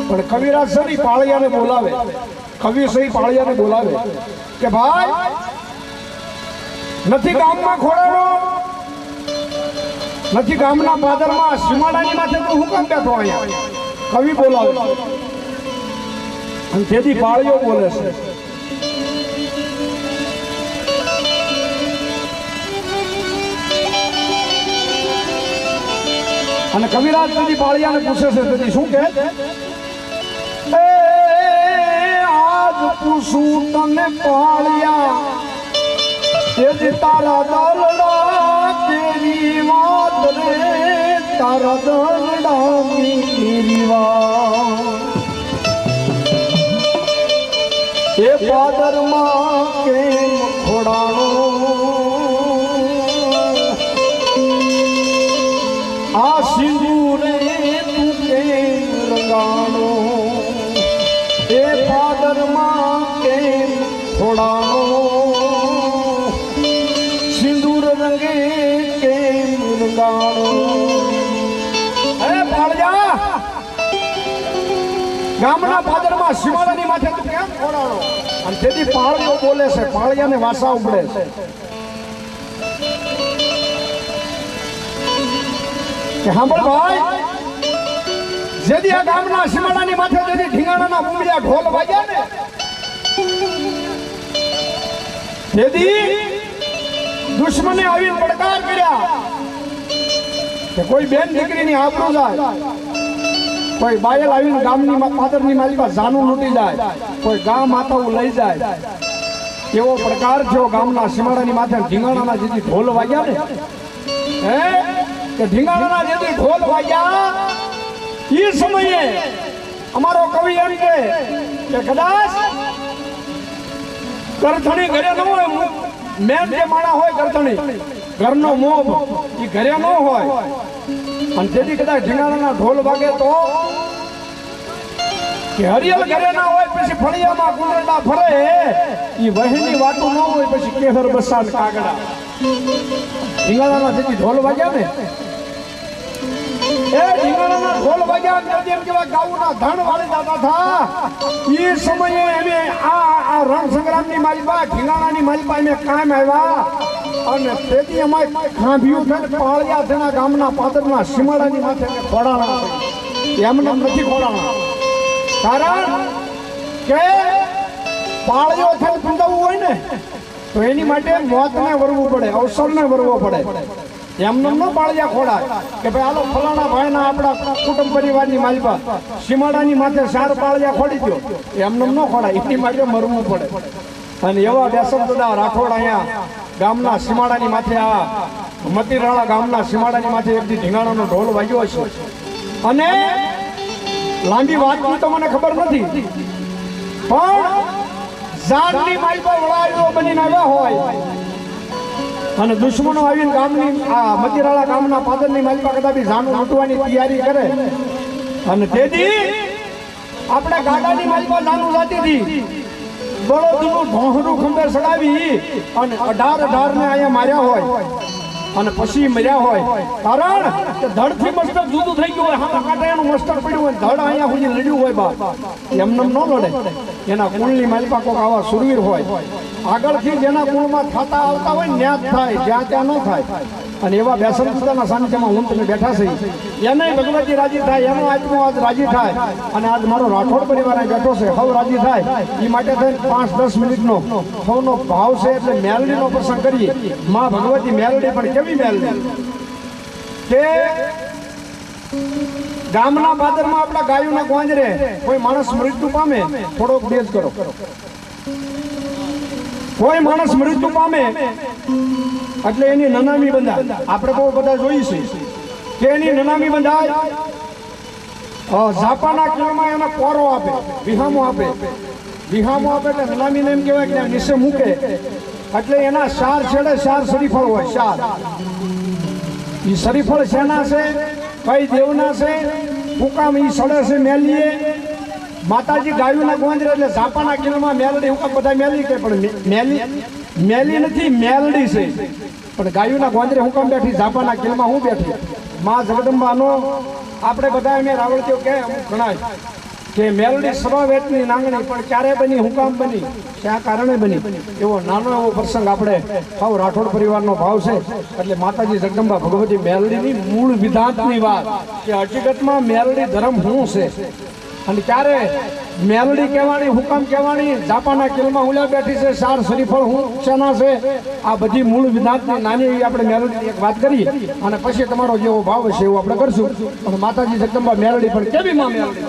પણ કવિરાજ સરી પાળિયાને બોલાવે, કવિ સહી પાળિયાને બોલાવે કે ભાઈ નથી ગામમાં ખોડાનો, નથી ગામના પાદરમાં સીમાડાની માથે તો હું કામ બેઠો અહીંયા? કવિ બોલાવે અને તેથી પાળિયો બોલે છે. અને કવિરાજ તેથી પાળિયાને પૂછે છે, તેથી શું કહે? આજ પૂછું તને પાળિયા, તેથી તારા દલડા તેરી વાત રે, તારા દલડા તેરી વાત. એ પાદરમાં કેમ ખોડાણો, આ સિંદૂરે તું કેમ રંગાણો, એ પાદરમાં કેમ ખોડાણો, સિંદૂર રંગે કેમ રંગાણો. હે પાળિયા, ગામના પાદરમાં સીમાડાની માથે તું કેમ ખોડાણો? અને તેથી પાળિયો બોલે છે, પાળિયાને વાસા ઉપડે છે કે સાંભળ ભાઈ, જેથી આ ગામના સીમાડાની માથે જેથી ઢીંગાણાના બુમડિયા ઢોલ વાગ્યા ને, તેથી દુશ્મને આવીને પડકાર કર્યા કે કોઈ બેન દીકરીની આબરૂ જાય, કોઈ બાયલ આવીને ગામની પાદરની માલિકા જાનું લૂંટી જાય, કોઈ ગા માતાઓ લઈ જાય, એવો પડકાર થયો ગામના સીમાડાની માથે ઢીંગાણાના જેથી ઢોલ વાગ્યા ને, હે કે ઢીંગાણાના જેથી ઢોલ વાગ્યા. એ સમયે અમારો કવિ એમ કે કદાચ કરથણી ઘરે ન હોય, મેન જે માણા હોય કરથણી ઘરનો મોભ એ ઘરે ન હોય, અને તેથી કદાચ ઢીંગાણાના ઢોલ વાગે તો કે હરિયલ ઘરે ના હોય, પછી ફળિયામાં કુંડરડા ફરે, એ વહેલી વાતો ન હોય, પછી કેહર બસાન કાગડા. ઢીંગાણાના જેથી ઢોલ વાગ્યા ને, એ ઢીંગાણાના ઢોલ વાગ્યા જેમ કેવા ગાઉના ધણ વાળી જતા હતા. એ સમયે અમે આ રણ સંગ્રામની માલિકા ઢીંગાણાની માલિકા અમે કામ આવ્યા, અને તેથી અમારે ખાંભ્યું છે પાળિયા છે ગામના પાદરના સીમાડાની માથે ખોડાણા. એમને નથી ખોડાણા, કારણ કે પાળિયો થઈને પીંધાવવું હોય ને તો એની માટે મોતને વરવું પડે, અવસરને વરવો પડે. એમને ન પાળિયા ખોડાય કે ભાઈ હાલો ફલાણા ભાઈના આપણા કુટુંબ પરિવારની માલિકા સીમાડાની માથે 4 પાળિયા ખોડી દો, એમને ન ખોડાય, એની માટે મરવું પડે. અને એવા બેસમદાદા રાઠોડ અહીંયા ગામના સીમાડાની માથે, આ મતીરાળા ગામના સીમાડાની માથે એક દી ઢીંગાણાનો ઢોલ વાગ્યો છે. અને લાંબી વાતની તો મને ખબર નથી, પણ ઝાડની માલિકા વળાયો બનીને આવ્યા હોય અને દુશ્મનો આવીને ગામની આ મતીરાળા ગામના પાદરની માલિકા કદાપી ઝાડું લૂંટવાની તૈયારી કરે, અને તેથી આપણે ગાડાની માલિકા ઝાડું જાતી હતી, બળદનું ઢોહરું ખંભે સડાવી અને 18 ને અહીંયા માર્યા હોય અને પછી મર્યા હોય. કારણ કે ધડથી મસ્તક જુદું થઈ ગયું હોય, હાથા કાંટા એનું મસ્તક પડ્યું હોય, ધડ અહીંયા સુધી લડ્યું હોય, બાપ એમને ન લડે. એના કુળની માલિકા કોક આવા સુરવીર હોય, આગળથી જેના કુળમાં થતા આવતા હોય ન્યાજ થાય, જ્યાં ત્યાં ન થાય. અને એવા બેસમદાદાના સાનિધ્યમાં હું તમે બેઠા છે, એને ભગવતી રાજી થાય, એનો આત્મા આજ રાજી થાય, અને આજ મારો રાઠોડ પરિવાર બેઠો છે, સૌ રાજી થાય. એ માટે થઈને 5-10 મિનિટનો સૌનો ભાવ છે, એટલે મેલડીનો પ્રસંગ કરીએ. માં ભગવતી મેલડી પણ કેવી મેલડી કે ગામના પાદરમાં આપણા ગાયોના ગોંજરે કોઈ માણસ મૃત્યુ પામે, થોડોક બેજ કરો, કોઈ માણસ મૃત્યુ પામે એટલે એની નનામી બંધાય. આપણે બહુ બધા જોઈ છે કે એની નનામી બંધાય, ઝાપાના કિલોમાં એને પોરો આપે, વિહામો આપે, વિહામો આપે એટલે નનામીને એમ કહેવાય કે નીચે મૂકે, એટલે એના 4 છેડે 4 શરીફળ હોય. 4 એ શરીફળ શેના છે, કઈ દેવના છે, હુકામ ઈ સડે છે મેલીએ. માતાજી ગાયુના ગોંજરે એટલે ઝાપાના કિલોમાં મેલડી, હુકામ બધા મેલી કે પણ મેલી નથી, મેલડી છે. પણ ગાયુના ગોંજરે હુકામ બેઠી, ઝાપાના કિલોમાં હું બેઠી. માં જગદંબાનો આપણે બધા એને રાવળતીઓ કે ગણાય કે મેલડી સવા વેતની નાંગણી પણ ક્યારે બની, હું કામ બની, ક્યાં કારણે બની, એવો નાનો એવો પ્રસંગ આપણે સૌ રાઠોડ પરિવારનો ભાવ છે એટલે માતાજી જગદંબા ભગવતી મેલડીની મૂળ વિધાંતની વાત કે હકીકતમાં મેલડી ધર્મ શું છે અને ક્યારે મેલડી કહેવાની, હુકામ કહેવાની, જાપાના કિલમાં ઉલ્યા બેઠી છે, ચાર શરીફળ હું શેના છે, આ બધી મૂળ વિધાંતની નાની એવી આપણે મેલડીની એક વાત કરી અને પછી તમારો જેવો ભાવ હશે એવું આપણે કરશું. અને માતાજી જગદંબા મેલડી પણ કેવી માં મેલડી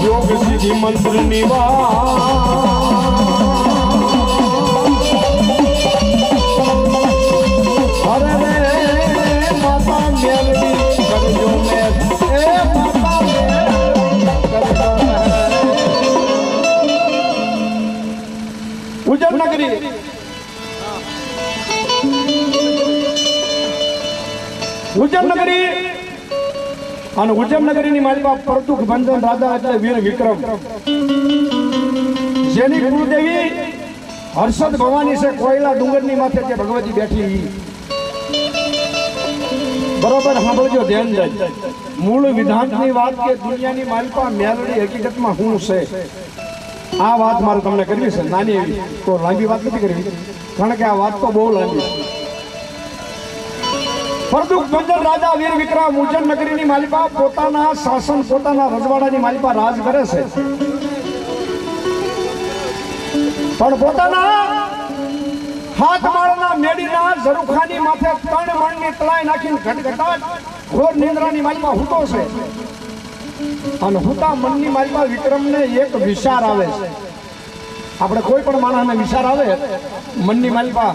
યોગ સિદ્ધિ મંત્ર અરે રે માતા મેલડી કરજો મેલ, એ માતા ઉજ્જૈન નગરી અને ઉજ્જૈન નગરીની માલિકા પરતુખ ભંજન રાજા એટલે વીર વિક્રમ, જેની કુળદેવી હર્ષદ ભવાની છે, કોયલા ડુંગરની માથે જે ભગવતી બેઠી. બરોબર સાંભળજો, ધ્યાન જાય. મૂળ વિધાંતની વાત કે દુનિયાની માલિકા મેલડી હકીકતમાં શું છે, આ વાત મારે તમને કરવી છે. નાની એવી તો લાંબી વાત નથી કરવી, કારણ કે આ વાત તો બહુ લાંબી છે. પરતુખ ભંજન રાજા વીર વિક્રમ ઉજ્જૈન નગરીની માલિકા પોતાના શાસન, પોતાના રજવાડાની માલિકા રાજ કરે છે, પણ પોતાના હાથ માળના મેડીના ઝરૂખાની માથે 3 મણની તળાઈ નાખીને ઘટઘટાટ ઘોર નિંદ્રાની માલિકા હૂતો છે. અને હુતા મનની માલિકા વિક્રમને એક વિચાર આવે છે. આપણે કોઈ પણ માણસને વિચાર આવે, મનની માલિકા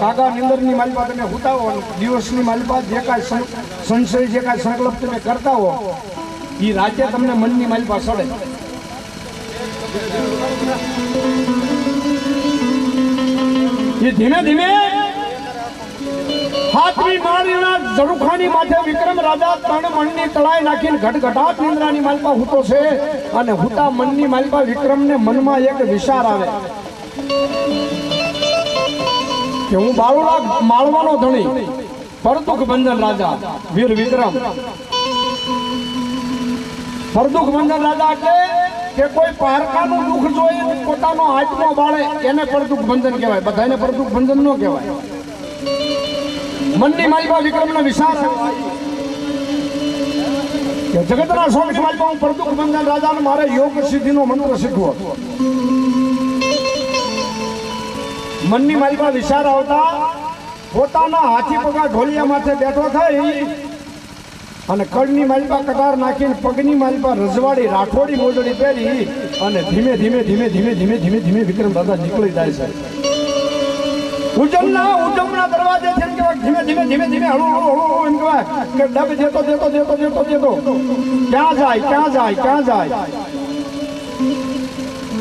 કાકા નિંદરની માલિકા તમે હુતા હો, દિવસની માલિકા જે કાંઈ સંશય, જે કાંઈ સંકલ્પ તમે કરતા હો, એ રાજ્ય તમને મનની માલિકા સડે. એ ધીમે ધીમે હાથની માળીના ઝરૂખાની માથે વિક્રમ રાજા 3 મણની તળાઈ નાખીને ઘટઘટાટ નિંદ્રાની માલિકા હૂતો છે. અને હુતા મનની માલિકા વિક્રમને મનમાં એક વિચાર આવે કે હું બાળુલા માળવાનો ધણી પરતુખ ભંજન રાજા વીર વિક્રમ. પરતુખ ભંજન રાજા એટલે કે કોઈ પારકાનું દુઃખ જોઈ પોતાનો આત્મો બાળે એને પરતુખ ભંજન કહેવાય, બધાને પરતુખ ભંજન ન કહેવાય. મનની માલિકા વિક્રમનો વિચાર કે જગતના સ્વામી માલિકા હું પરતુખ ભંજન રાજાને મારે યોગ સિદ્ધિનો મંત્ર શીખવો. મનની માલિકા વિચાર આવતા પોતાના હાથી પગા ઢોલિયા માથે બેઠો થઈ અને કડની માલિપા કટાર નાખીને પગની માલિપા રજવાડી રાઠોડી મોજડી પહેરી અને ધીમે ધીમે ધીમે ધીમે ધીમે ધીમે ધીમે વિક્રમ દાદા નીકળી જાય છે. ઉજમના દરવાજે છે કે ધીમે ધીમે ધીમે ધીમે હળુ હળુ એમ કહેવાય કે ડબ દેતો દેતો દેતો દેતો દેતો ક્યાં જાય ક્યાં જાય ક્યાં જાય.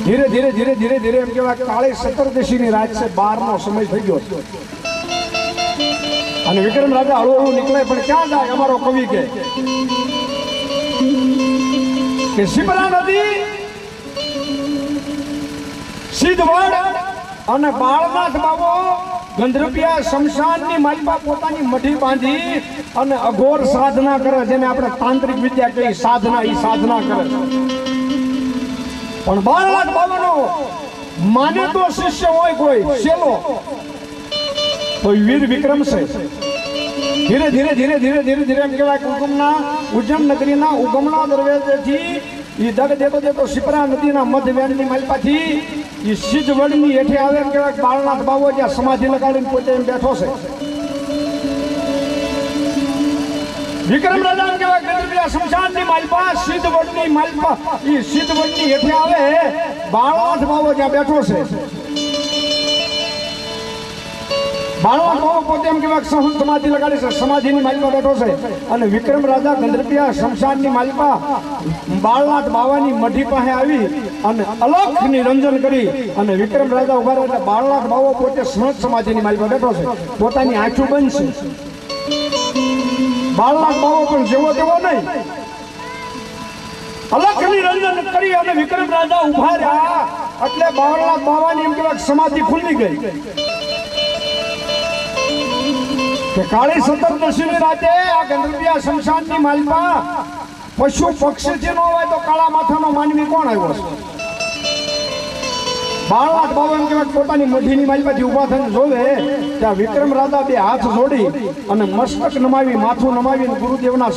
ધીરે ધીરે ધીરે ધીરે ધીરે એમ કહેવાય કાળી સતરદશીની રાત છે, 12નો સમય થઈ ગયો અને વિક્રમ રાજા હળુ હળુ નીકળે પણ ક્યાં જાય. અમારો કવિ કે શિપરા નદી સિદ્ધવડ અને બાળનાથ બાબો ગંધર્પિયા શમશાનની માલિપા પોતાની મઢી બાંધી અને અઘોર સાધના કરે, જેને આપણે તાંત્રિક વિદ્યા કહીએ સાધના, એ સાધના કરે. પણ બાળનાથ બાબાનો માનેતો શિષ્ય હોય કોઈ શેલો તો વીર વિક્રમ છે. ધીરે ધીરે ધીરે ધીરે ધીરે ધીરે એમ કહેવાય ઉજ્જૈન નગરીના ઉગમના દરવાજેથી એ દગ દેતો દેતો શિપ્રા નદીના મધ્યવેણની માલિપાથી એ સિદ્ધવડની હેઠે આવે એમ કહેવાય બાળનાથ બાબો જ્યાં સમાધિ લગાડીને પોતે એમ બેઠો છે. વિક્રમ રાજા એમ કહેવાય ગંધર્પિયા શમશાનની માલિપા સિદ્ધવડની માલિપા એ સિદ્ધવડની હેઠે આવે બાળનાથ બાબો જ્યાં બેઠો છે. બાળનાથ બાબો પોતે એમ કહેવાય સમાધિ લગાડી છે, સમાધિની માલિપા બેઠો છે અને વિક્રમ રાજા ગંધર્પિયા શમશાનની માલિપા બાળનાથ બાવાની મઢી પાસે આવી અને અલખ નિરંજન કરી અને વિક્રમ રાજા ઉભા રહે એટલે બાળનાથ બાવો પોતે સહજ સમાધિની માલિપા બેઠો છે, પોતાની આંખો બંધ છે. બાળનાથ બાવો પણ જેવો તેવો નહીં, અલખ નિરંજન કરી અને વિક્રમ રાજા ઉભા રહ્યા એટલે બાળનાથ બાવાની એમ કહેવાય સમાધિ ખુલી ગઈ. કે કાળી સતરદશીની રાતે આ ગંધર્પિયા શમશાનની માલિપા પશુ પક્ષીથી ન હોય તો કાળા માથાનો માનવી કોણ આવ્યો છે? બાળનાથ બાબા એમ કહેવાય પોતાની મઢીની માલિપાથી ઉભા થઈને જોવે ત્યાં વિક્રમ રાજા બે હાથ જોડી અને મસ્તક નમાવી માથું નમાવીને ગુરુદેવના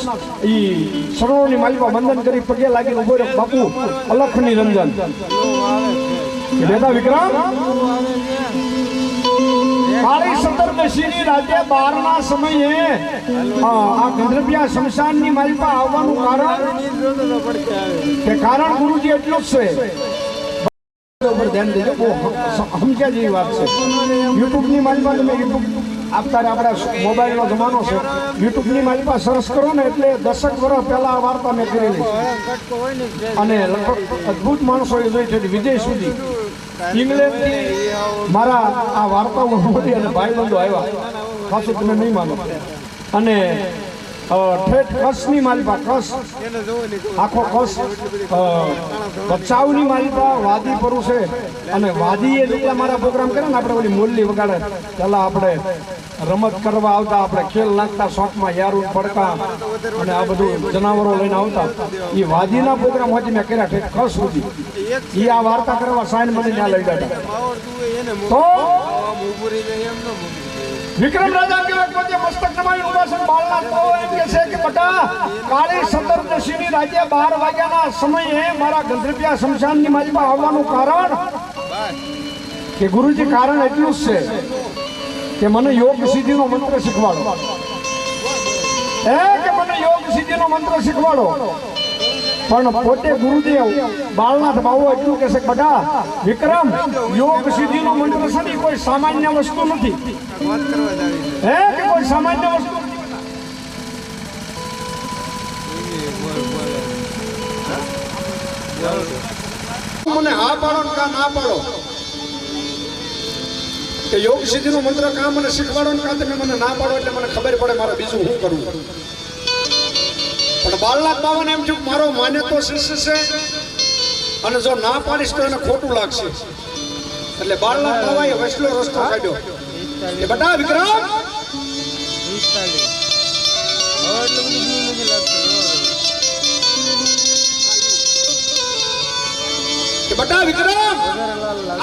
ઈ શરણોની માલિપા વંદન કરી પગે લાગીને ઉભો રહ્યો. બાપુ અલખ નિરંજન બેટા વિક્રમ કાળી સતરદશીની રાતે 12ના સમયે આ ગંધર્પિયા શમશાનની માલિપા આવવાનું કારણ ગુરુજી એટલું જ છે. ધ્યાન દેજો, બહુ સમજ્યા જેવી વાત છે. યુટ્યુબની માલિપા તમે યુટ્યુબ અત્યારે આપણા મોબાઈલનો જમાનો છે, યુટ્યુબની માલિપા સરસ કરો ને એટલે 10 વર્ષ પહેલા આ વાર્તા મેં કરેલી અને લગભગ અદભુત માણસોએ જોઈ છે વિજય સુધી ઇંગ્લેન્ડથી મારા આ વાર્તાઓ મોટી અને ભાઈબંધો આવ્યા, પાછું તમે નહીં માનો. અને ઠેઠ કચ્છની માલિપા, કચ્છ આખો કચ્છ બચાવની માલિપા વાદી પરું છે અને વાદીએ જેટલા મારા પ્રોગ્રામ કરે ને આપણે ઓલી મોરલી વગાડે પહેલાં આપણે રમત કરવા આવતા, આપણે ખેલ નાખતા શોખમાં યારું પડકા અને આ બધું જનાવરો લઈને આવતા, એ વાદીના પ્રોગ્રામ હોય મેં કર્યા ઠેઠ કચ્છ સુધી. એ આ વાર્તા કરવા સાઈન મને ત્યાં લઈ ગયા. તો વિક્રમ રાજા કહેવાય પોતે મસ્તક નમાવી ઉભા છે. બાળનાથ બાવો એમ કહે છે કે બટા કાળી સતરદશીની રાતે 12 વાગ્યાના સમયે મારા ગંધર્પિયા શમશાનની માલિપા આવવાનું કારણ કે ગુરુજી કારણ એટલું જ છે કે મને યોગ સિદ્ધિનો મંત્ર શીખવાડો. કે મને યોગ સિદ્ધિનો મંત્ર શીખવાડો. પણ પોતે ગુરુદેવ બાળનાથ બાવો એટલું કહે છે કે બટા વિક્રમ યોગ સિદ્ધિનો મંત્ર છે ને કોઈ સામાન્ય વસ્તુ નથી. કે કોઈ સામાન્ય વસ્તુ મને હા પાડો ને કા ના પાડો કે યોગ સિદ્ધિનો મંત્ર કા મને શીખવાડો ને કા તમે મને ના પાડો એટલે મને ખબર પડે મારે બીજું શું કરવું. પણ બાળનાથ બાવાને એમ થયું મારો માન્યતો શિષ્ય છે અને જો ના પાડીશ તો એને ખોટું લાગશે એટલે બાળનાથ બાવાએ વસલો રસ્તો કાઢ્યો કે બટા વિક્રમ બટા વિક્રમ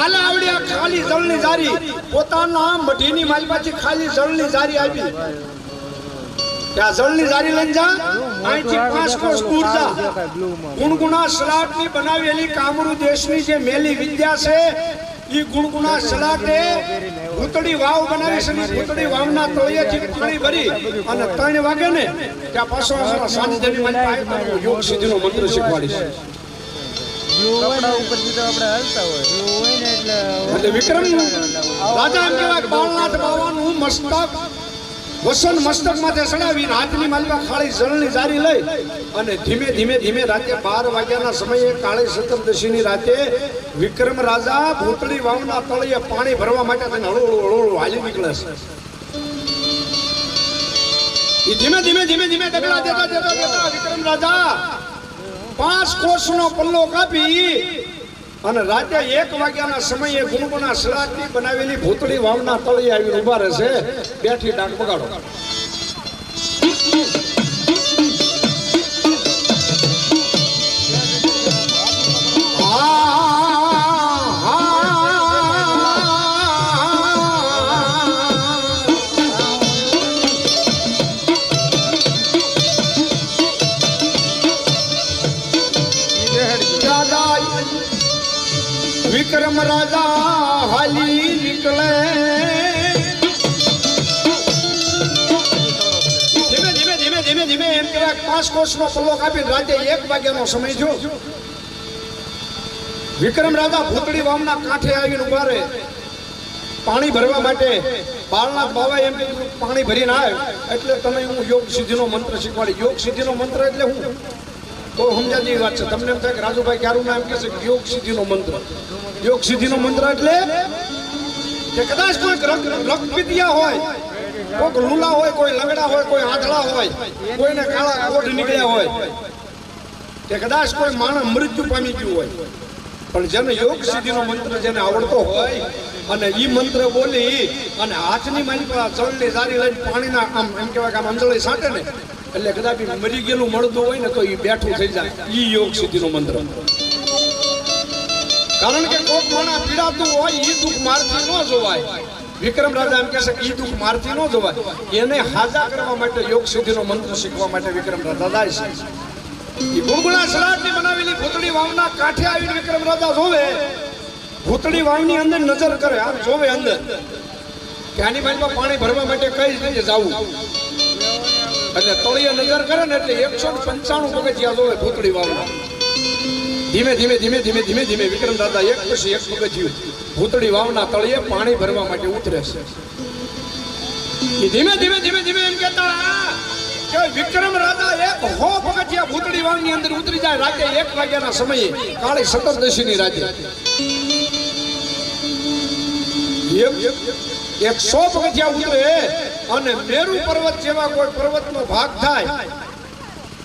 આલે આવડી આ ખાલી જળની જારી પોતાના મઢીની માલિપાથી ખાલી જળની જારી આવી ત્યાં જળની જારી લઈને જા અહીંથી 5 કોસ દૂર જા ગુણગુણા શ્રાટની બનાવેલી કામરૂ દેશની જે મેલી વિદ્યા છે ઈ ગુણગુણા સલાટે ભૂતળી વાવ બનાવી છે. ભૂતળી વાવના તળિયેથી પાણી ભરી અને 3 વાગે ને ત્યાં પાછો અમારા સાનિધ્યની મારી પાસે યોગ સિદ્ધિનો મંત્ર શીખવાડીશ. એટલે વિક્રમ રાજા એમ કહેવાય બાળનાથ બાવાનું મસ્તક વસન મસ્તક માથે ચડાવીને હાથની માલમાં ખાલી જળની જારી લઈ અને ધીમે ધીમે ધીમે રાતે 12 વાગ્યાના સમયે કાળી સપ્તદશીની રાતે વિક્રમ રાજા ભૂતળી વાવના તળિયે પાણી ભરવા માટે તેને હળવું હાલી નીકળે છે. એ ધીમે ધીમે ધીમે ધીમે ડગલા દેતા વિક્રમ રાજા 5 કોસનો પલ્લો કાપી અને રાતે 1 વાગ્યાના સમયે ગુણગુણા સલાટની બનાવેલી ભૂતળી વાવના તળિયે આવીને ઉભા રહેશે. બેઠી ડાક બગાડો. વિક્રમ રાજા હાલી નીકળે ધીમે ધીમે ધીમે ધીમે ધીમે એમ કહેવાય 5 કોસનો પલ્લો કાપી રાતે 1 વાગ્યાનો સમય થયો. વિક્રમ રાજા ભૂતળી વાવના કાંઠે આવીને ઉભા રહે પાણી ભરવા માટે. બાળનાથ બાવા એમ કીધું પાણી ભરીને આવે એટલે તમે હું યોગ સિદ્ધિનો મંત્ર શીખવાડી. યોગ સિદ્ધિનો મંત્ર એટલે હું તો સમજાતી વાત છે. તમને એમ થાય કે રાજુભાઈ ક્યારું નામ કહે છે યોગ સિદ્ધિનો મંત્ર. યોગ સિદ્ધિનો મંત્ર એટલે કે કદાચ કોઈ રક્તપિતિયા હોય, કોઈક લુલા હોય, કોઈ લંગડા હોય, કોઈ આંધળા હોય, કોઈને કાળા કોઢ નીકળ્યા હોય, કે કદાચ કોઈ માણસ મૃત્યુ પામી ગયું હોય, પણ જેને યોગ સિદ્ધિનો મંત્ર જેને આવડતો હોય અને ઈ મંત્ર બોલી અને હાથની મારી પર જળની જારી લઈને પાણીના આમ એમ કહેવાય કે આમ અંજળી સાંટે ને એટલે કદાચ મરી ગયેલું મળતું હોય ને તો એ બેઠું થઈ જાય. ઈ યોગ સિદ્ધિનો મંત્ર. કારણ કે કોક માણસ પીડાતું હોય ઈ દુઃખ મારથી ન જોવાય. વિક્રમ રાજા એમ કહે છે કે ઈ દુઃખ મારથી ન જોવાય. એને હાજા કરવા માટે યોગ સિદ્ધિનો મંત્ર શીખવા માટે વિક્રમ રાજા જાય છે. ઈ ગુણગુણા સલાટની બનાવેલી ભૂતળી વાવના કાંઠે આવીને વિક્રમ રાજા જોવે. ભૂતળી વાવની અંદર નજર કરે, આમ જોવે અંદર કે આની બાજુમાં પાણી ભરવા માટે કઈ રીતે જવું. એટલે તળિયે નજર કરે ને એટલે 195 પગથિયા જોવે ભૂતળી વાવના. ધીમે ધીમે ધીમે ધીમે ધીમે ધીમે વિક્રમ દાદા એક પછી એક પગથિયું ભૂતળી વાવના તળિયે પાણી ભરવા માટે ઉતરે છે. ધીમે ધીમે ધીમે ધીમે એમ કહેતા કે વિક્રમ રાજા 100 પગથિયા ભૂતળી વાવની અંદર ઉતરી જાય રાતે 1 વાગ્યાના સમયે કાળી સપ્તદશીની રાતે. 100 પગથિયા ઉતરે અને મેરુ પર્વત જેવા કોઈ પર્વતનો ભાગ થાય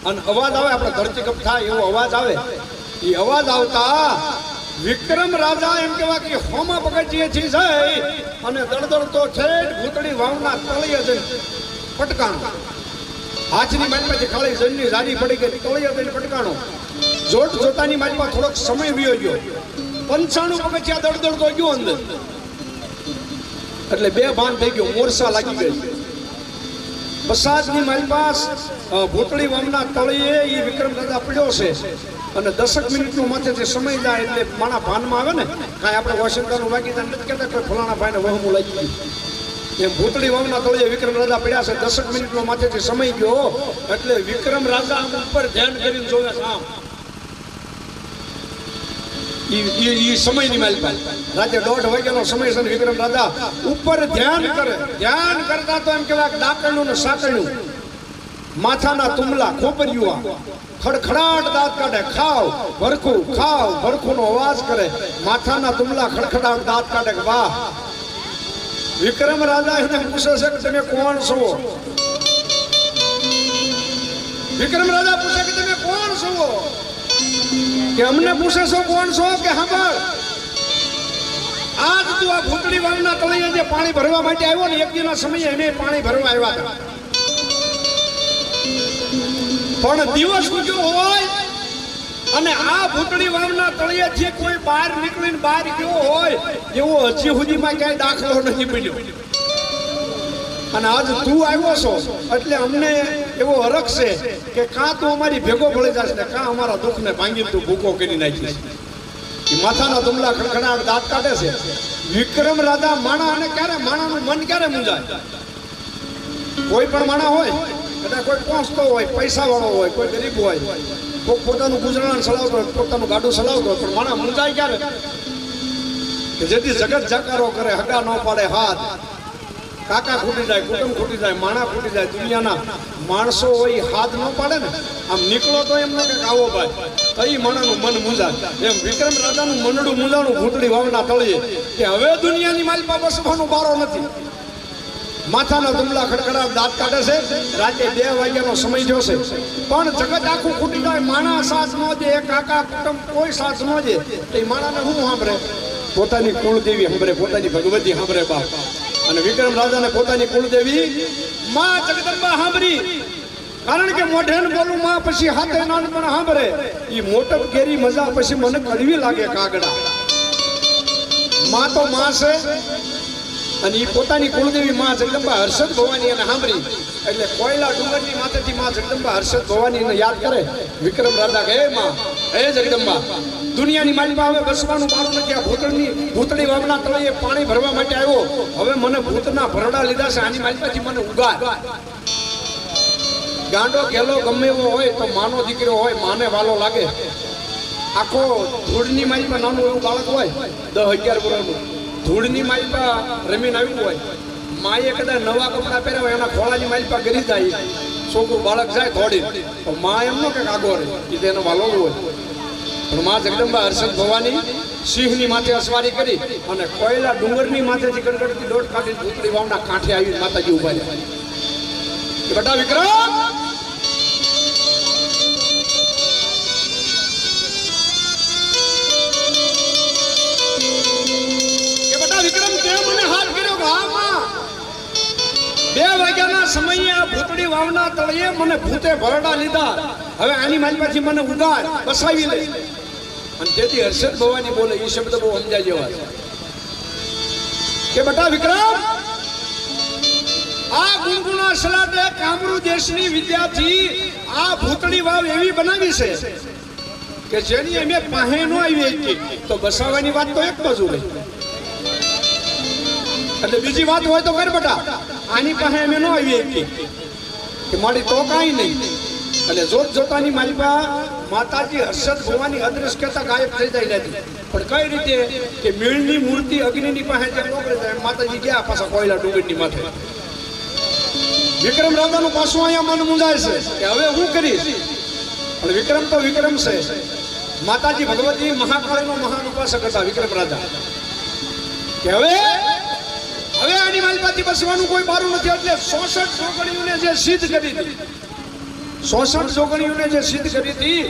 અને અવાજ આવે, આપણે ધરતીકંપ થાય એવો અવાજ આવે. એ અવાજ આવતા વિક્રમ રાજા એમ કહેવાય કે હોમા પગથિયેથી જાય અને દળદળતો ઠેઠ ભૂતળી વાવના તળિયે જઈને પટકાણો. હાથની માલમાંથી ખાલી જણની જારી પડી ગઈ, તળિયે જઈને પટકાણો. જોતાની માલમાં થોડોક સમય વિયો ગયો. 95 પગથિયા દળદળતો ગયો અંદર એટલે 2 ભાન થઈ ગયો, મોરસા લાગી ગઈ. બસાજની મારી પાસ ભૂતળી વાવના તળિયે એ વિક્રમ દાદા પડ્યો છે અને 10 મિનિટનો માથેથી સમય જાય એટલે માણા ભાનમાં આવે ને કાંઈ આપણે વોશિંગ્ટનનું વાગી જાય નથી કહેતા કોઈ ફલાણા ભાઈને વહમું લાગી ગયું. એમ ભૂતળી વાવના તળિયે વિક્રમ રાજા પડ્યા છે. 10 મિનિટનો માથેથી સમય ગયો એટલે વિક્રમ રાજા આમ ઉપર ધ્યાન કરીને જોવે છે. આમ ઈ સમયની માલ રાતે 1:30 વાગ્યાનો સમય છે. વિક્રમ રાજા ઉપર ધ્યાન કરે. ધ્યાન કરતા તો એમ કહેવાય ડાકણું ને સાકણું માથાના તુમલા ખોપર્યું ખડખડાટ દાંત કાઢે. ખાવ ભરખું, ખાવ ભરખું નો અવાજ કરે. માથાના તુમલા ખડખડાટ દાંત કાઢે. વાહ! વિક્રમ રાજા એને પૂછે છે કે તમે કોણ છો? વિક્રમ રાજા પૂછે કે તમે કોણ છો? કે અમને પૂછે છો કોણ છો? કે સાંભળ, આજ તું આ ભૂતળી વાવના તળિયે જે પાણી ભરવા માટે આવ્યો ને, એક દિનના સમયે અમે પાણી ભરવા આવ્યા હતા, પણ દિવસ ઉગ્યો હોય અને આ ભૂતળી વાવના તળિયે જે કોઈ બહાર નીકળીને બહાર ગયો હોય એવો હજી સુધીમાં ક્યાંય દાખલો નથી પડ્યો. અને આજ તું આવ્યો છો એટલે અમને એવો હરખ છે કે કાં તું અમારી ભેગો ભળી જશે ને કાં અમારા દુઃખને ભાંગી તું ભૂકો કરી નાખીશ. એ માથાના ધુમલા ખડખડાટ દાંત કાઢે છે. વિક્રમ રાજા માણા અને ક્યારે માણાનું મન ક્યારે મૂંઝાય? કોઈ પણ માણા હોય, કદાચ કોઈ પહોંચતો હોય, પૈસા વાળો હોય, કોઈ ગરીબ હોય, કોઈ પોતાનું ગુજરાન ચલાવતો હોય, પોતાનું ગાડું ચલાવતો હોય, પણ માણા મૂંઝાય ક્યારે? કે જેથી જગત જાકારો કરે, હગા ન પાડે હાથ, કાકા ખૂટી જાય, કુટુંબ ખૂટી જાય, માણા ખૂટી જાય, દુનિયાના માણસો હોય હાથ ન પાડે ને, આમ નીકળો તો એમ ન કે આવો ભાઈ, તો એ માણાનું મન મૂંઝાય. એમ વિક્રમ રાજાનું મનડું મૂંઝાણું ભૂતળી વાવના તળિયે કે હવે દુનિયાની માલપા બસવાનો બારો નથી. માથાના ધુમલા ખડખડા દાંત કાઢે છે. રાતે 2 વાગ્યાનો સમય જોશે, પણ જગત આખું ખૂટી જાય. માણા સાથ ન દે, કાકા કુટુંબ કોઈ સાથ ન દે, તો એ માણાને શું સાંભળે? પોતાની કુળદેવી સાંભળે, પોતાની ભગવતી સાંભળે બાપ. અને વિક્રમ રાજાને પોતાની કુળદેવી માં જગદંબા સાંભળી. કારણ કે મોઢે બોલું માં, પછી હાથે નાન પણ સાંભળે. એ મોટપ કેરી મજા પછી મને કડવી લાગે કાગડા. માં તો માં છે, અને એ પોતાની કુળદેવી માં જગદંબા હર્ષદ ભવાની એને સાંભળી. એટલે કોયલા ડુંગરની માથેથી માં જગદંબા હર્ષદ ભવાનીને યાદ કરે. વિક્રમ રાજા કહે, હે માં, હે જગદંબા, દુનિયાની માલિકા હવે બસવાનું મારું નથી. આ ભૂતળી વાવના તળિયે પાણી ભરવા માટે આવ્યો. હવે મને ભૂતના ભરડા લીધા છે, આની માલિકાથી મને ઉગાડ. ગાંડો ગેલો ગમે એવો હોય તો માનો દીકરો હોય, માને વાલો લાગે. આખો ધૂળની માલિકા નાનું એવું બાળક હોય, 10-11 વર્ષનું, ધૂળની માલિકા રમીને આવ્યું હોય, માએ કદાચ નવા કપડા પહેર્યા હોય, એના ખોળાની માલિકા ગરી જાય, છોકરું બાળક જાય થોડી, તો માં એમ ન કે આગો રહે, એ તેનો વાલો હોય. પણ માં જગદંબા હર્ષદ ભવાની સિંહની માથે અસવારી કરી અને કોયલા ડુંગરની માથેથી ગણગણતી દોટ કાઢી ભૂતળી વાવના કાંઠે આવી માતાજી ઉભા રહ્યા. બેટા વિક્રમ, વિક્રમ તે મને હાથ કર્યો કે હા માં, 2 વાગ્યાના સમયે આ ભૂતળી વાવના તળિયે મને ભૂતે ભરડા લીધા. હવે આની માલિકાથી મને ઉગાડ, બસાવી લે. અને તેથી હર્ષદ ભવાની બોલે એ શબ્દ બહુ સમજાય જેવા છે કે બેટા વિક્રમ, આ ગુણગુણા સલાટે કામરૂ દેશની વિદ્યાથી આ ભૂતળી વાવ એવી બનાવી છે કે જેની અમે પાસે ન આવી તો બસાવવાની વાત તો એક બાજુ રહી. એટલે બીજી વાત હોય તો કર બેટા, આની પાસે અમે ન આવી કે મારી તો કાંઈ નહીં. એટલે જોત જોતાની માલિકા માતાજી હર્ષદ ભવાની અદ્રશ્યતા ગાયબ થઈ જાય નથી. પણ કઈ રીતે કે મીણની મૂર્તિ અગ્નિની પાસે જેમ નોકરી થાય, માતાજી ગયા પાછા કોયલા ડુંગરની માથે. વિક્રમ રાજાનું પાછું અહીંયા મન મૂંઝાય છે કે હવે હું કરીશ. પણ વિક્રમ તો વિક્રમ છે. માતાજી ભગવતી મહાકાળીનો મહાન ઉપાસક હતા વિક્રમ રાજા. કે હવે આની માલિકાથી બસવાનું કોઈ બારું નથી. એટલે 66 જોગણીઓને જે સિદ્ધ કરી હતી, 66 જોગણીઓને જે સિદ્ધ કરી હતી,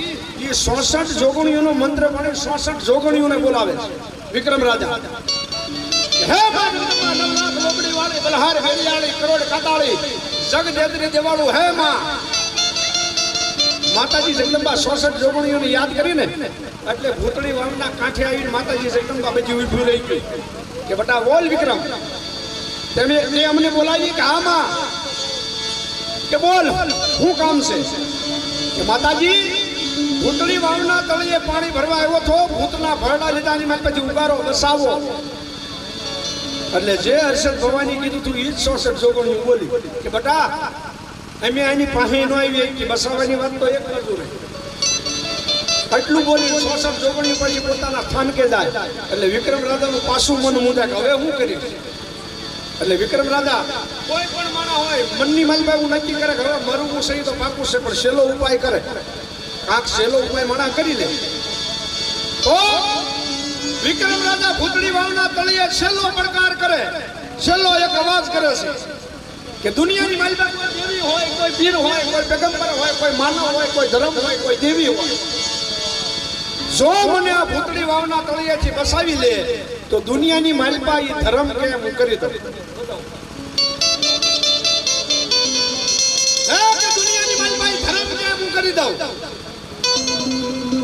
એ 66 જોગણીઓનો મંત્ર ભણી 66 જોગણીઓને બોલાવે છે વિક્રમ રાજા. હે જગદંબા, નવલાખ લોબડી વાળી, બલહાર વેલિયાળી, કરોડ કાતાળી, જગ દેદરી દેવાળું, હે માં. માતાજી જગદંબા 66 જોગણીઓને યાદ કરીને એટલે ભૂતળી વાવના કાંઠે આવીને માતાજી જગદંબા બધી ઊભી રહી ગઈ કે બેટા બોલ વિક્રમ. તમે અમને બોલાવી કે હા માં, કે બોલ શું કામ છે? કે માતાજી, ભૂતળી વાવના તળિયે પાણી ભરવા આવ્યો તો ભૂતના ભરડા લીધાની મારી પછી ઉગારો, બસાવો. એટલે જે હર્ષદ ભવાની કીધું તું ઈ જ 66 જોગણીઓ બોલી કે બેટા અમે આની પાસે ન આવી કે બસાવવાની વાત તો એક બાજુ રહી. એટલું બોલી 66 જોગણીઓ પછી પોતાના સ્થાનકે જાય. એટલે વિક્રમ રાજાનું પાછું મન મૂંઝાય કે હવે હું કરીશ. એટલે વિક્રમ રાજા કોઈ પણ માણા હોય મનની માલિકા એવું નક્કી કરે કે હવે મરવું સહી તો પાકું છે, પણ સહેલો ઉપાય કરે. કાંક સહેલો ઉપાય માણા કરી લે. તો વિક્રમ રાજા ભૂતળી વાવના તળિયે સહેલો પડકાર કરે, સહેલો એક અવાજ કરે છે કે દુનિયાની માલિકા કોઈ દેવી હોય, કોઈ પીર હોય, કોઈ પેગમ્બર હોય, કોઈ માનવ હોય, કોઈ ધર્મ હોય, કોઈ દેવી હોય, જો મને આ ભૂતળી વાવના તળિયેથી બસાવી લે તો દુનિયાની માલિકા એ ધર્મ કે હું કરી દઉં. દુનિયાની માલિકા એ ધર્મ કે હું કરી દઉં.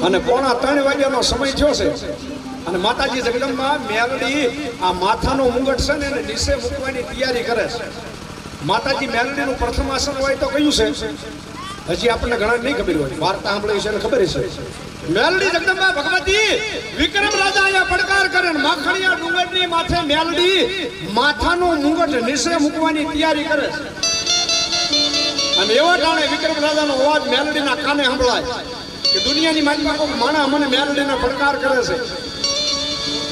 અને 2:45 વાગ્યાનો સમય થયો છે અને માતાજી જગદંબા મેલડી આ માથાનો મુંગટ છે ને એને નીચે મૂકવાની તૈયારી કરે છે. માતાજી મેલડીનું પ્રથમ આસન હોય તો કયું છે? હજી આપણને ઘણા નહીં ખબર હોય, વાર્તા સાંભળી છે ખબર છે. મેલડી જગદંબા ભગવતી વિક્રમ રાજા અહીંયા પડકાર કરે, માખણીયા ડુંગરની માથે મેલડી માથાનું મુંગટ નીચે મૂકવાની તૈયારી કરે છે. અને એવા ટાણે વિક્રમ રાજાનો અવાજ મેલડીના કાને સંભળાય કે દુનિયાની માલિકા કોઈ માણા મને મેલડીને પડકાર કરે છે.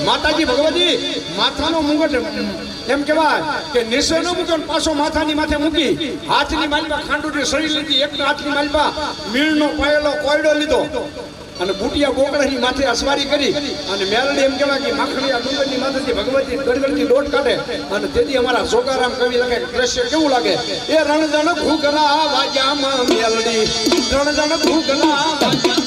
માતાજી ભગવતી માથાનો મુંગટ એમ કહેવાય કે નીચે ન મૂક્યો, પાછો માથાની માથે મૂકી હાથની માલિકા ખાંડુટી સળી લીધી, એક હાથની માલિકા મીણનો પાયેલો કોયડો લીધો અને બુટિયા બોકડાની માથે અસવારી કરી અને મેલડી એમ કહેવાય કે માખણીયા ડુંગરની માથેથી ભગવતી ગડગડતી દોટ કાઢે. અને તેથી અમારા જોગારામ કવિ લખે દ્રશ્ય કેવું લાગે, એ રણજણ ઘૂઘરા વાજામાં મેલડી, રણજણ ઘૂઘરા વાજા.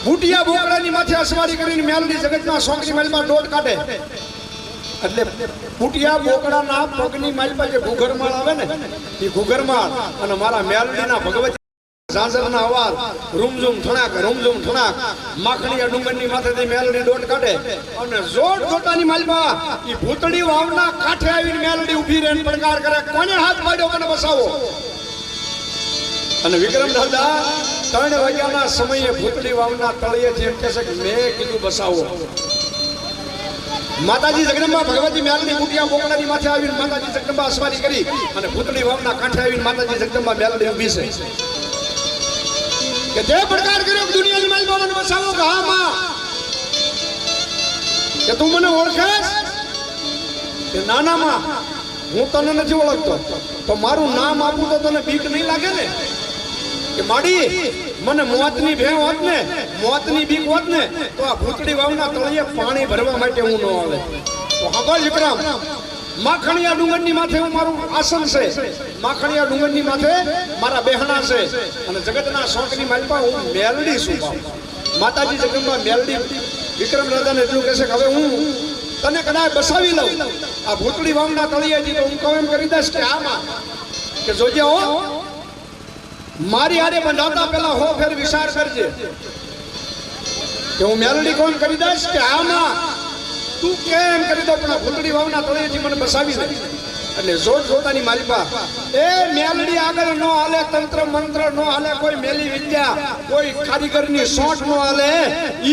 બુટિયા બોકડાની માથે અસવારી કરીને મેલડી જગતના શોખની માલમાં દોટ કાઢે. એટલે બુટિયા બોકડાના પગની માલમાં જે ઘૂઘરમાળ આવે ને એ ઘૂઘરમાળ અને મારા મેલડીના ભગવતી ઝાંઝરના અવાજ રૂમઝુમ ઠણાક માખણીયા ડુંગરની માથેથી મેલડી દોટ કાઢે અને જોટ જોટાની માલમાં એ ભૂતળી વાવના કાંઠે આવીને મેલડી ઊભી રહીને પડકાર કરે, કોને હાથ પાડ્યો મને બસાવો. અને વિક્રમ દાદા 3 વાગ્યાના સમયે ભૂતળી વાવના તળિયેથી એમ કહે છે કે મેં કીધું બસાવો. માતાજી જગદંબા ભગવતી મેલડી બુટિયા બોકડાની માથે આવીને માતાજી જગદંબા અસવારી કરી અને ભૂતળી વાવના કાંઠે આવીને માતાજી જગદંબા મેલડી ઊભી છે કે તે પડકાર કર્યો કે દુનિયાની માલમાં મને બસાવો. કે હા માં, કે તું મને ઓળખેશ? કે ના માં, હું તને નથી ઓળખતો. તો મારું નામ આપું તો તને બીક નહીં લાગે ને? કે માડી મને મોતની ભે હોત ને, મોતની બીક હોત ને તો આ ભૂતળી વાવના તળિયે પાણી ભરવા માટે હું ન આવે. તો ખબર વિક્રમ, માખણીયા ડુંગરની માથે હું મારું આસન છે, માખણીયા ડુંગરની માથે મારા બેહણા છે અને જગતના શોખની માલપા હું મેલડી છું. માતાજી જગદંબા મેલડી વિક્રમ રાજાને એટલું કહેશે કે હવે હું તને કદાચ બસાવી લઉં આ ભૂતળી વાવના તળિયેથી, તો હું કહું એમ કરી દઈશ કે આમાં કે જોજે હો, મારી હારે બંધાતા પેલા હો ફેર વિચાર કરજે કે હું મેલડી કોણ કરી દઈશ કે આમાં તું કેમ કરી દો, પણ ભૂતળી વાવના તળિયેથી મને બસાવી દે. એટલે જોત જોતાની માલિકા એ મેલડી આગળ નો હાલે, તંત્ર મંત્ર નો હાલે, કોઈ મેલી વિદ્યા, કોઈ કારીગરની સોટ નો હાલે.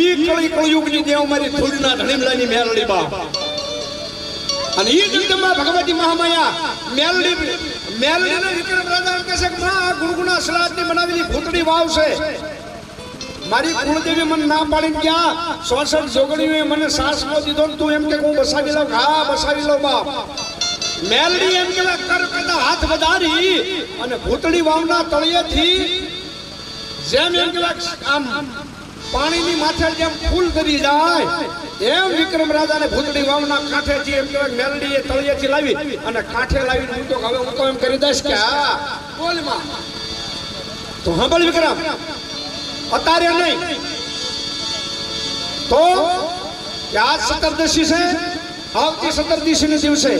ઈ કળિયુગની દેવ મારી ધૂળના ધણીમલાની મેલડી બા. અને ઈ જગદંબા ભગવતી મહામાયા મેલડીને વિક્રમ રાજા કહે છે કે માં આ ગુણગુણા સલાદની બનાવેલી ભૂતળી વાવ છે. મારી કુળદેવી મને ના પાડીને ગયા, 66 જોગણીઓએ મને સાસ નો દીધો ને તું એમ કે હું બસાવી લઉં. હા બસાવી લઉં બાપ. મેલડી એમ કે કર કરતા હાથ વધારી અને ભૂતળી વાવના તળિયેથી જેમ એમ કે આમ પાણીની માથે જેમ ફૂલ કરી જાય એમ વિક્રમ રાજાને ભૂતળી વાવના કાંઠેથી એમ કહેવાય મેલડીએ તળિયેથી લાવી અને કાંઠે લાવીને હું તો હવે હું તો એમ કરી દઈશ કે હા બોલમાં તો હા બોલ વિક્રમ, અત્યારે નહીં તો આજ 17 છે, આવતી 17 દિવસે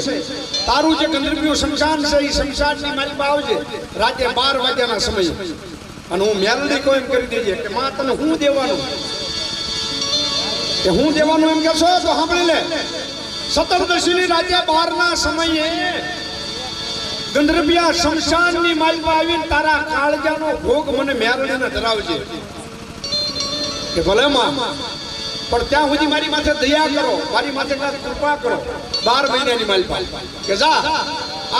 તારું જે ગંદરપીયું શમશાન છે એ શમશાનની માલિકા આવજે રાતે 12 વાગ્યાના સમયે. અને હું મેલડી કોઈ એમ કરી દેજે કે માં તને હું દેવાનું, કે હું દેવાનું એમ કહેશો તો સાંભળી લે. 17 રાતે 12 ના સમયે ગંદરપિયા શમશાનની માલિકા આવીને તારા કાળજાનો ભોગ મને મેલડીને ધરાવજે. કે ભલે માં, પણ ત્યાં સુધી મારી માથે દયા કરો, મારી માથે કૃપા કરો. 12 મહિનાની માલિકા કે જા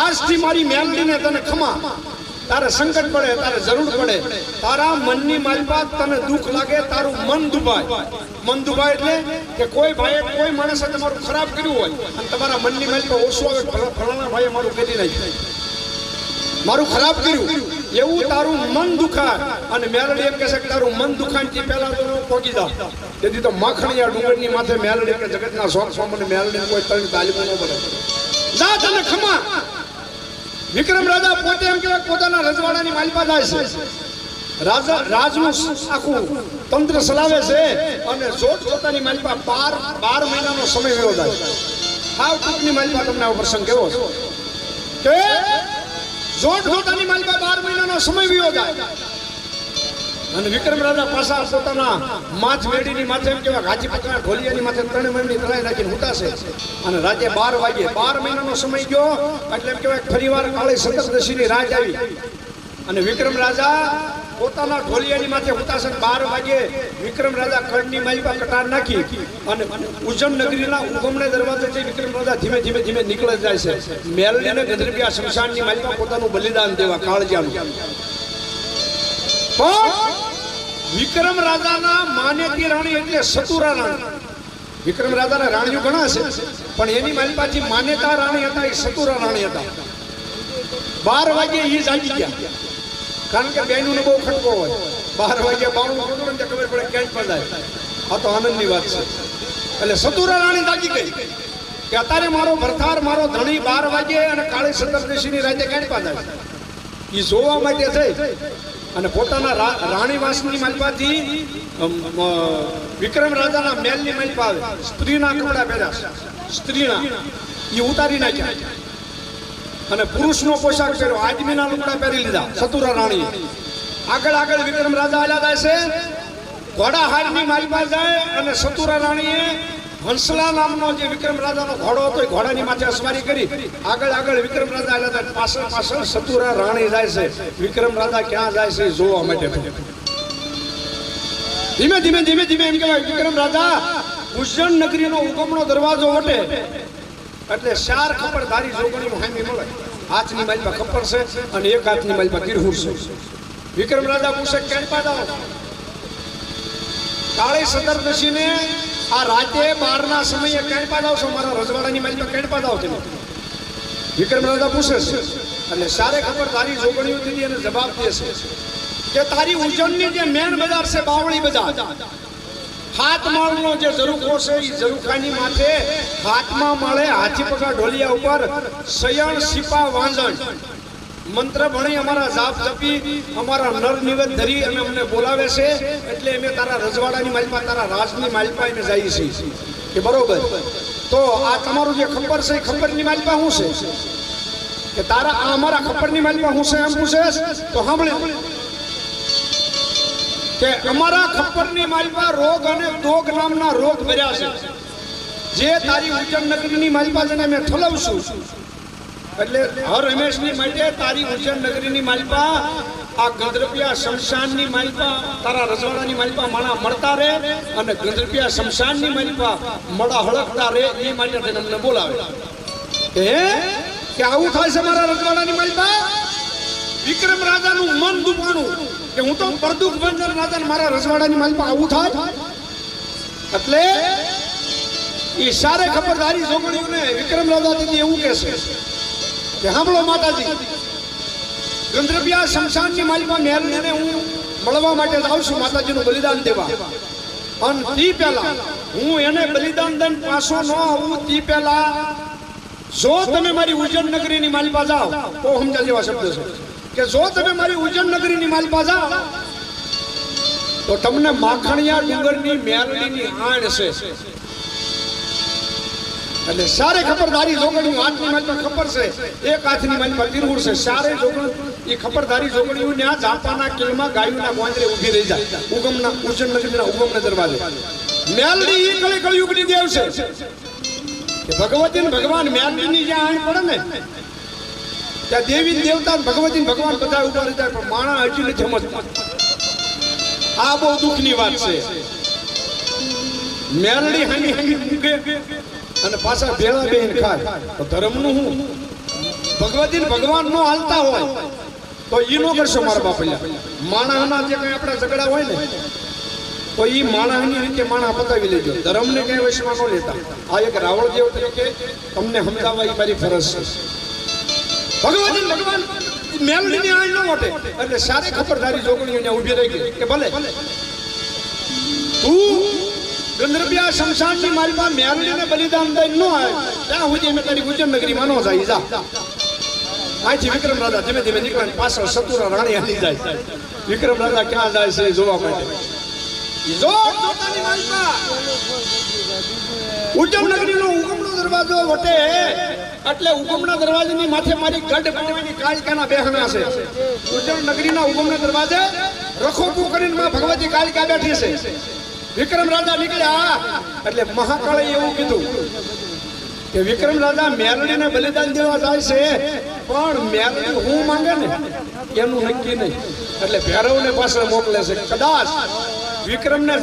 આજથી મારી મેલડીને તને ખમા તારે સંકટ પડે, તારે જરૂર પડે, તારા મનની માલપા તને દુઃખ લાગે, તારું મન દુભાય. મન દુભાય એટલે કે કોઈ ભાઈએ કોઈ માણસે તમારું ખરાબ કર્યું હોય અને તમારા મનની માલપા ઓછું આવે, ફલાણા ભાઈએ મારું કરી નાખ્યું, મારું ખરાબ કર્યું, એવું તારું મન દુખાય. અને મેલડી એમ કહેશે કે તારું મન દુખાય તે પહેલા તો પહોંચી જાવ. તેથી તો માખણીયા ડુંગરની માથે મેલડી કે જગતના શોખ સ્વામી મેલડી કોઈ તણ તાલીમ ન પડે. જા તને ખમા. વિક્રમ રાજા પોતે એમ કહેવાય પોતાના રજવાડાની માલપા જાય છે, રાજનું આખું તંત્ર ચલાવે છે અને જોત પોતાની માલપા 12 મહિનાનો સમય વયો જાય. હાવ ટૂંકની માલપા તમને આવો પ્રસંગ કેવો છે કે જોત પોતાની માલપા 12 મહિનાનો સમય વયો જાય અને વિક્રમ રાજા પાછા પોતાના માથ મેડીની માથે એમ કેવા ગાજી પકડા ઢોલિયાની માથે 3 મહિનાની તળાઈ નાખીને ઉતારશે અને રાતે 12 વાગે 12 મહિનાનો સમય ગયો એટલે એમ કહેવાય ફરીવાર કાળી સતરદશીની રાત આવી અને વિક્રમ રાજા પોતાના ઢોલિયાની માથે ઉતારશે. 12 વાગે વિક્રમ રાજા કડની માલપા કટાર નાખી અને ઉજ્જૈન નગરીના ઉગમણે દરવાજેથી વિક્રમ રાજા ધીમે ધીમે ધીમે નીકળી જાય છે મેલડીને ગંધર્વિયા શમશાનની માલપા પોતાનું બલિદાન દેવા કાળજાનું. પણ વિક્રમ રાજાના માન્યતી રાણી એટલે સતુરા રાણી. વિક્રમ રાજાના રાણીઓ ઘણા છે પણ એની માલપાથી માન્યતા રાણી હતા એ સતુરા રાણી હતા. 12 વાગે એ જાગી ગયા કારણ કે બહેનોને બહુ ખટકો હોય. 12 વાગે બાવણું ખોટું ને ખબર પડે ક્યાંય પડાય. આ તો આનંદની વાત છે. એટલે સતુરા રાણી જાગી ગઈ કે અત્યારે મારો ભરથાર મારો ધણી 12 વાગે અને કાળી સતરદશીની રાતે ક્યાંય પડાય એ જોવા માટે થઈ અને પોતાના રાણીવાસની માલપાથી વિક્રમ રાજાના મહેલની માલપા આવે સ્ત્રીના કપડા પહેર્યા, સ્ત્રીના એ ઉતારી નાખ્યા અને પુરુષનો પોશાક પહેર્યો, આદમીના લુગડા પહેરી લીધા સતુરા રાણી. આગળ આગળ વિક્રમ રાજા આલ્યા જાય છે, ઘોડાહારની માલપા જાય અને સતુરા રાણીએ હંસલા નામનો જે વિક્રમ રાજાનો ઘોડો હતો એ ઘોડાની માથે અસવારી કરી આગળ આગળ વિક્રમ રાજા આલ્યા જાય. પાછળ પાછળ સતુરા રાણી જાય છે. વિક્રમ રાજા ક્યાં જાય છે જોવા માટે ધીમે ધીમે ધીમે ધીમે એમ કહેવાય વિક્રમ રાજા ઉજ્જૈન નગરીનો ઉગમણો દરવાજો વટે એટલે 4 ખપરધારી જોગણીનું હામી મળે. હાથની માલપા ખપર છે અને એક હાથની માલપા તીરહુર છે. વિક્રમ રાજા પૂછે કેમ પાડાઓ કાળી સતરદશીને આ રાતે 12 ના સમયે કેમ પાડાવ છો? મારા રજવાડાની માલપા કેમ પાડાવ તમે? વિક્રમ રાજા પૂછે છે એટલે 4 ખપરધારી જોગણીઓ દીધી અને જવાબ દે છે કે તારી ઉજ્જૈનની જે મેન બજાર છે બાવળી બજાર, હાથમાળનો જે ઝરૂખો છે એ ઝરૂખાની માથે હાથમાં મળે હાથી પગા ઢોલિયા ઉપર સયણ સિપા વાંજણ મંત્ર ભણી અમારા જાપ જપી અમારા નર નિવેદ ધરી અને અમને બોલાવે છે એટલે અમે તારા રજવાડાની માલપા તારા રાજની માલપા અમે જઈએ છીએ કે બરોબર. તો આ તમારું જે ખબર છે એ ખબરની માલપા શું છે કે તારા આ અમારા ખબરની માલપા શું છે એમ પૂછે તો સાંભળે કે અમારા ખપ્પરની માલપા રોગ અને દોગ નામના રોગ ભર્યા છે જે તારી ઉજ્જૈન નગરીની માલપા જેને અમે ઠલવશું એટલે હર હંમેશની માટે તારી ઉજ્જૈન નગરીની માલપા આ ગંધર્વિયા શમશાનની માલપા તારા રજવાડાની માલપા માણા મળતા રહે અને ગંધર્વિયા શમશાનની માલપા મડા હળકતા રહે એ માટે તેને અમને બોલાવે કે આવું થાય છે મારા રજવાડાની માલપા. વિક્રમ રાજાનું મન દુભાણું કે હું તો પરદુખ બંદર રાજા મારા રજવાડાની માલપા આવું થાય એટલે એ 4 ખબરદારી જોગણીઓને વિક્રમ રાજા તેથી એવું કહેશે કે સાંભળો માતાજી, ગંધર્વિયા શમશાનની માલપા મેલડીને હું મળવા માટે જાઉં છું માતાજીનું બલિદાન દેવા અને તી પહેલા હું એને બલિદાન દઈને પાછો ન આવું તી પહેલા જો તમે મારી ઉજ્જૈન નગરીની માલપા જાઓ તો સમજા જેવા શબ્દ છે કે જો તમે મારી ઉજ્જૈન નગરીની માલપા જાઓ તો તમને માખણીયા ડુંગરની મેલડીની આણ છે. એટલે 4 ખબરધારી જોગણીઓ હાથની માલપા ખબર છે, એક હાથની માલપા તીરહુર છે. 4 જોગણ એ ખબરધારી જોગણીઓ ત્યાં જાપાના કિલમાં ગાયોના ગોંદરે ઊભી રહી જાય ઉગમના ઉજ્જૈન નગરીના ઉગમને દરવાજે. મેલડી એ કળી કળયુગની દેવ છે કે ભગવતી ને ભગવાન મેલડીની જ્યાં આણ પડે ને ત્યાં દેવી દેવતા ભગવતી ભગવાન બધા ઉભા રહી જાય પણ માણા હજી નથી સમજતા. આ બહુ દુઃખની વાત છે. મેલડી હામી હામી મૂકે અને પાછા ભેળા બેહીને ખાય તો ધર્મનું હું? ભગવતી ભગવાન નો હાલતા હોય તો ઈ નો કરશો મારા બાપલ્યા. માણસના જે કઈ આપણા ઝઘડા હોય ને તો ઈ માણસની રીતે માણસ પતાવી લેજો. ધર્મને કઈ વશમાં ન લેતા. આ એક રાવણ દેવ તરીકે તમને સમજાવવા ઈ મારી ફરજ છે. ભગવાન મેલડીની આંખ ન મોટે એટલે સારી ખબરદારી જોગણીઓ ત્યાં ઊભી રહી ગઈ કે ભલે તું ગંધર્વ્યા શમશાનની મારી પાસે મેલડીને બલિદાન દઈને ન આવે ત્યાં સુધી અમે તારી ગુજર નગરીમાં ન જાય. જા અહીંથી વિક્રમ રાજા ધીમે ધીમે નીકળે પાછળ સતુરા રાણી હાલી જાય. વિક્રમ રાજા ક્યાં જાય છે જોવા માટે. ઉજ્જૈન નગરીનો ઉગમનો દરવાજો વટે એટલે ઉગમના દરવાજાની માથે મારી ગઢ બનાવવાની કાલિકાના બેહણા છે. ઉજ્જૈન નગરીના ઉગમના દરવાજે રખોપું કરીને માં ભગવતી કાલિકા બેઠી છે. વિક્રમ રાજા નીકળ્યા એટલે મહાકાળે એવું કીધું કે વિક્રમ રાજા મેલડીને બલિદાન દેવા જાય છે પણ મેલડી હું માંગે ને એનું નક્કી નહીં એટલે ભૈરવને પાછળ મોકલે છે. કદાચ વિક્રમને